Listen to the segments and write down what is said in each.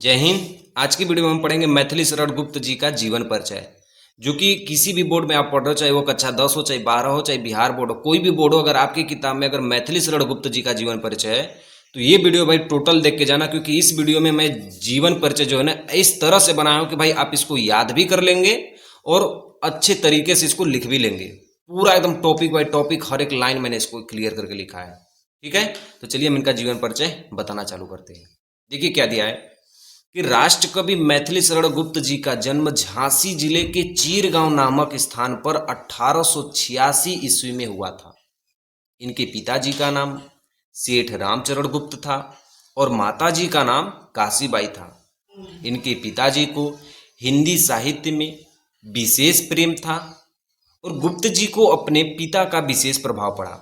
जय हिंद। आज की वीडियो में हम पढ़ेंगे मैथिली शरण गुप्त जी का जीवन परिचय, जो कि किसी भी बोर्ड में आप पढ़ रहे हो, चाहे वो कक्षा 10 हो, चाहे 12 हो, चाहे बिहार बोर्ड हो, कोई भी बोर्ड हो, अगर आपकी किताब में अगर मैथिली शरण गुप्त जी का जीवन परिचय है तो ये वीडियो भाई टोटल देख के जाना, क्योंकि इस वीडियो में मैं जीवन परिचय जो है ना इस तरह से बनाया हूं कि भाई आप इसको याद भी कर लेंगे और अच्छे तरीके से इसको लिख भी लेंगे। पूरा एकदम टॉपिक बाई टॉपिक हर एक लाइन मैंने इसको क्लियर करके लिखा है। ठीक है, तो चलिए हम इनका जीवन परिचय बताना चालू करते हैं। देखिए क्या दिया है कि राष्ट्रकवि मैथिली शरण गुप्त जी का जन्म झांसी जिले के चीरगांव नामक स्थान पर 1886 ईस्वी में हुआ था। इनके पिताजी का नाम सेठ रामचरण गुप्त था और माताजी का नाम काशीबाई था। इनके पिताजी को हिंदी साहित्य में विशेष प्रेम था और गुप्त जी को अपने पिता का विशेष प्रभाव पड़ा।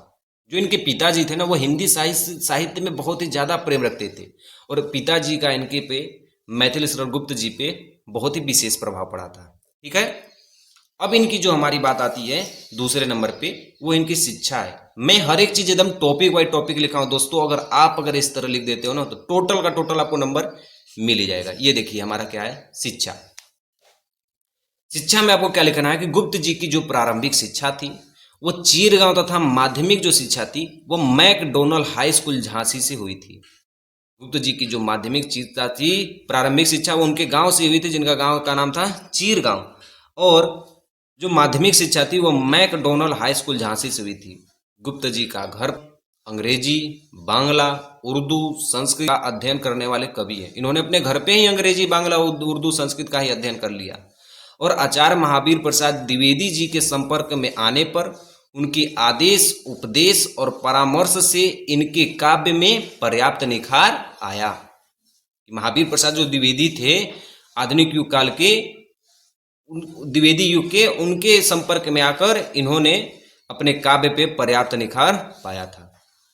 जो इनके पिताजी थे ना, वो हिंदी साहित्य में बहुत ही ज़्यादा प्रेम रखते थे और पिताजी का इनके पे मैथिली शरण गुप्त जी पे बहुत ही विशेष प्रभाव पड़ा था। ठीक है, अब इनकी जो हमारी बात आती है दूसरे नंबर पे, वो इनकी शिक्षा है। मैं हर एक चीज एकदम टॉपिक बाई टॉपिक लिखा हूं दोस्तों। अगर इस तरह लिख देते हो ना तो टोटल का टोटल आपको नंबर मिल ही जाएगा। ये देखिए हमारा क्या है, शिक्षा। शिक्षा में आपको क्या लिखना है कि गुप्त जी की जो प्रारंभिक शिक्षा थी वो चीरगांव तथा माध्यमिक जो शिक्षा थी वो मैकडोनल्ड हाई स्कूल झांसी से हुई थी। गुप्त जी की जो माध्यमिक शिक्षा थी, प्रारंभिक शिक्षा, वो उनके गांव से हुई थी, जिनका गांव का नाम था चीरगांव। और जो माध्यमिक शिक्षा थी वो मैकडोनल्ड हाई स्कूल झांसी से हुई थी। गुप्त जी का घर अंग्रेजी, बांग्ला, उर्दू, संस्कृत का अध्ययन करने वाले कवि हैं। इन्होंने अपने घर पे ही अंग्रेजी, बांग्ला, उर्दू, संस्कृत का ही अध्ययन कर लिया। और आचार्य महावीर प्रसाद द्विवेदी जी के संपर्क में आने पर उनके आदेश, उपदेश और परामर्श से इनके काव्य में पर्याप्त निखार आया। महावीर प्रसाद जो द्विवेदी थे, आधुनिक युग काल के द्विवेदी युग के, उनके संपर्क में आकर इन्होंने अपने काव्य पे पर्याप्त निखार पाया था।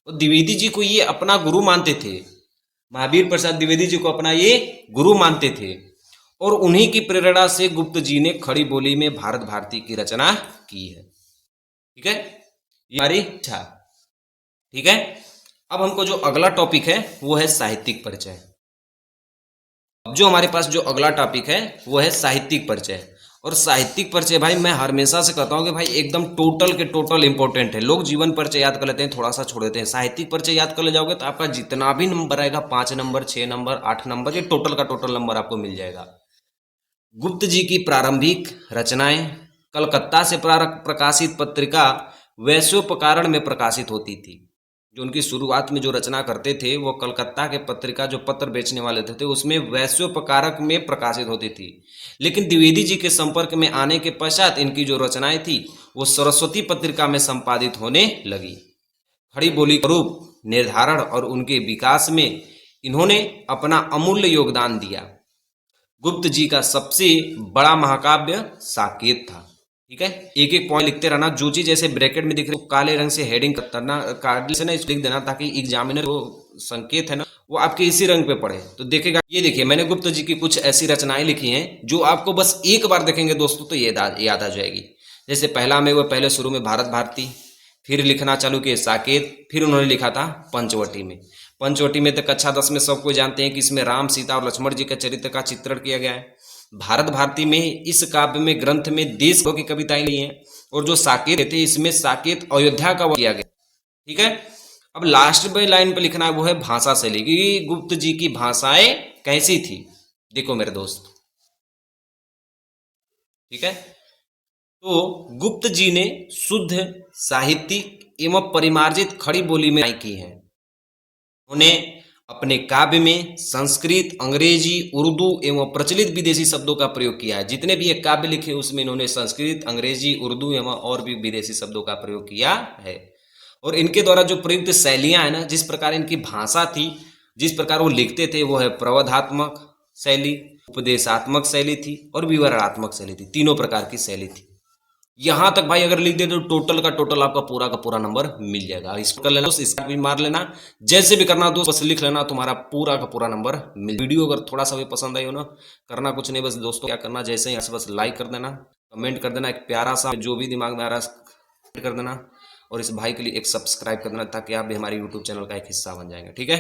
और द्विवेदी जी को ये अपना गुरु मानते थे। महावीर प्रसाद द्विवेदी जी को अपना ये गुरु मानते थे और उन्हीं की प्रेरणा से गुप्त जी ने खड़ी बोली में भारत भारती की रचना की है। ठीक है, ये हमारी इच्छा। ठीक है, अब हमको जो अगला टॉपिक है वो है साहित्यिक परिचय। अब जो हमारे पास जो अगला टॉपिक है वो है साहित्यिक परिचय। और साहित्यिक परिचय भाई मैं हमेशा से कहता हूँ कि भाई एकदम टोटल के टोटल इंपॉर्टेंट है। लोग जीवन परिचय याद कर लेते हैं, थोड़ा सा छोड़ देते हैं। साहित्यिक परिचय याद कर ले जाओगे तो आपका जितना भी नंबर आएगा, 5 नंबर, 6 नंबर, 8 नंबर, ये टोटल का टोटल नंबर आपको मिल जाएगा। गुप्त जी की प्रारंभिक रचनाएं कलकत्ता से प्रकाशित पत्रिका वैश्योपकरण में प्रकाशित होती थी। जो उनकी शुरुआत में जो रचना करते थे वो कलकत्ता के पत्रिका, जो पत्र बेचने वाले थे, उसमें वैश्योपकारक में प्रकाशित होती थी। लेकिन द्विवेदी जी के संपर्क में आने के पश्चात इनकी जो रचनाएं थी वो सरस्वती पत्रिका में संपादित होने लगी। खड़ी बोली का रूप निर्धारण और उनके विकास में इन्होंने अपना अमूल्य योगदान दिया। गुप्त जी का सबसे बड़ा महाकाव्य साकेत था। ठीक है, एक एक पॉइंट लिखते रहना। जो चीज जैसे ब्रैकेट में दिख रही है काले रंग से हेडिंग करना, कार्ड से ना लिख देना, ताकि एग्जामिनर वो संकेत है ना वो आपके इसी रंग पे पड़े तो देखेगा। ये देखिए मैंने गुप्त जी की कुछ ऐसी रचनाएं लिखी हैं जो आपको बस एक बार देखेंगे दोस्तों तो ये याद आ जाएगी। जैसे पहला में वो पहले शुरू में भारत भारती, फिर लिखना चालू किए साकेत, फिर उन्होंने लिखा था पंचवटी में। पंचवटी में तो कक्षा 10 में सबको जानते हैं कि इसमें राम, सीता और लक्ष्मण जी के चरित्र का चित्रण किया गया है। भारत भारती में इस काव्य में ग्रंथ में देश की कविताएं ली हैं। और जो साकेत थे इसमें साकेत अयोध्या का किया गया। ठीक है, अब लास्ट में लाइन पे लिखना है वो है भाषा शैली कि गुप्त जी की भाषाएं कैसी थी। देखो मेरे दोस्त, ठीक है, तो गुप्त जी ने शुद्ध साहित्यिक एवं परिमार्जित खड़ी बोली में की है। उन्होंने अपने काव्य में संस्कृत, अंग्रेजी, उर्दू एवं प्रचलित विदेशी शब्दों का प्रयोग किया है। जितने भी ये काव्य लिखे उसमें इन्होंने संस्कृत, अंग्रेजी, उर्दू एवं और भी विदेशी शब्दों का प्रयोग किया है। और इनके द्वारा जो प्रयुक्त शैलियां है ना, जिस प्रकार इनकी भाषा थी, जिस प्रकार वो लिखते थे, वो है प्रवधात्मक शैली, उपदेशात्मक शैली थी और विवरणात्मक शैली थी। तीनों प्रकार की शैली थी। यहां तक भाई अगर लिख दे तो टोटल का टोटल आपका पूरा का पूरा नंबर मिल जाएगा। इसको कर लेना, इसका भी मार लेना, जैसे भी करना दोस्त बस लिख लेना, तुम्हारा पूरा का पूरा नंबर मिल। वीडियो अगर थोड़ा सा भी पसंद आई हो ना, करना कुछ नहीं, बस दोस्तों क्या करना, जैसे ही बस लाइक कर देना, कमेंट कर देना, एक प्यारा सा जो भी दिमाग में आ रहा है कर देना, और इस भाई के लिए एक सब्सक्राइब कर देना ताकि आप भी हमारे यूट्यूब चैनल का एक हिस्सा बन जाएंगे। ठीक है।